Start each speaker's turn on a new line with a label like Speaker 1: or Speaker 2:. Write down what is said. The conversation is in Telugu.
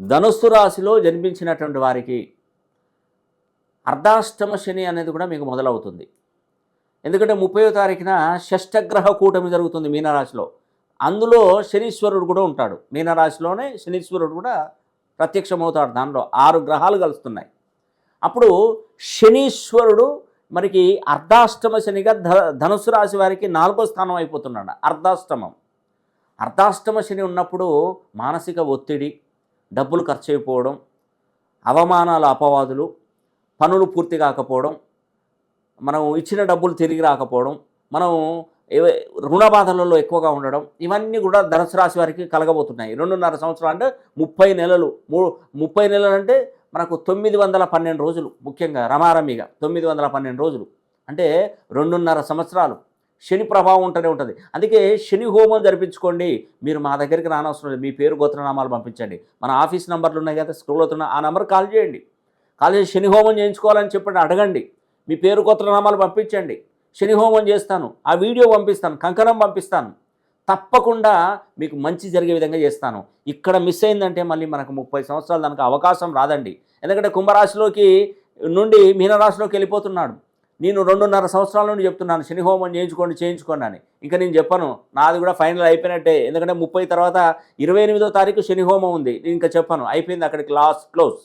Speaker 1: ధనుస్సు రాశిలో జన్మించినటువంటి వారికి అర్ధాష్టమ శని అనేది కూడా మీకు మొదలవుతుంది. ఎందుకంటే 30వ తారీఖున షష్టగ్రహ కూటమి జరుగుతుంది మీనరాశిలో. అందులో శనీశ్వరుడు కూడా ఉంటాడు. మీనరాశిలోనే శనీశ్వరుడు కూడా ప్రత్యక్షమవుతాడు. దానిలో 6 గ్రహాలు కలుస్తున్నాయి. అప్పుడు శనీశ్వరుడు మనకి అర్ధాష్టమ శనిగా ధనుసు రాశి వారికి 4వ స్థానం అయిపోతున్నాడు. అర్ధాష్టమ శని ఉన్నప్పుడు మానసిక ఒత్తిడి, డబ్బులు ఖర్చు అయిపోవడం, అవమానాలు, అపవాదులు, పనులు పూర్తి కాకపోవడం, మనం ఇచ్చిన డబ్బులు తిరిగి రాకపోవడం, మనం రుణ బాధలలో ఎక్కువగా ఉండడం, ఇవన్నీ కూడా ధనుసు రాశి వారికి కలగబోతున్నాయి. 2.5 సంవత్సరాలు అంటే 30 నెలలు. 30 నెలలు అంటే మనకు 912 రోజులు. ముఖ్యంగా రమారమిగా 912 రోజులు అంటే 2.5 సంవత్సరాలు శని ప్రభావం ఉంటూనే ఉంటుంది. అందుకే శని హోమం జరిపించుకోండి. మీరు మా దగ్గరికి రానవసరం లేదు. మీ పేరు గోత్రనామాలు పంపించండి. మన ఆఫీస్ నంబర్లు ఉన్నాయి కదా, స్క్రోల్ అవుతున్న ఆ నెంబర్ కాల్ చేయండి. కాల్ చేసి శని హోమం చేయించుకోవాలని చెప్పండి, అడగండి. మీ పేరు గోత్రనామాలు పంపించండి, శని హోమం చేస్తాను, ఆ వీడియో పంపిస్తాను, కంకణం పంపిస్తాను. తప్పకుండా మీకు మంచి జరిగే విధంగా చేస్తాను. ఇక్కడ మిస్ అయిందంటే మళ్ళీ మనకు 30 సంవత్సరాలు దానికి అవకాశం రాదండి. ఎందుకంటే కుంభరాశిలోకి నుండి మీనరాశిలోకి వెళ్ళిపోతున్నాడు. నేను 2.5 సంవత్సరాల నుండి చెప్తున్నాను శని హోమం చేయించుకోండి అని. ఇంకా నేను చెప్పను, నాది కూడా ఫైనల్ అయిపోయినట్టే. ఎందుకంటే 30 తర్వాత 28వ తారీఖు శని హోమం ఉంది. నేను ఇంకా చెప్పను, అయిపోయింది, అక్కడికి క్లోజ్.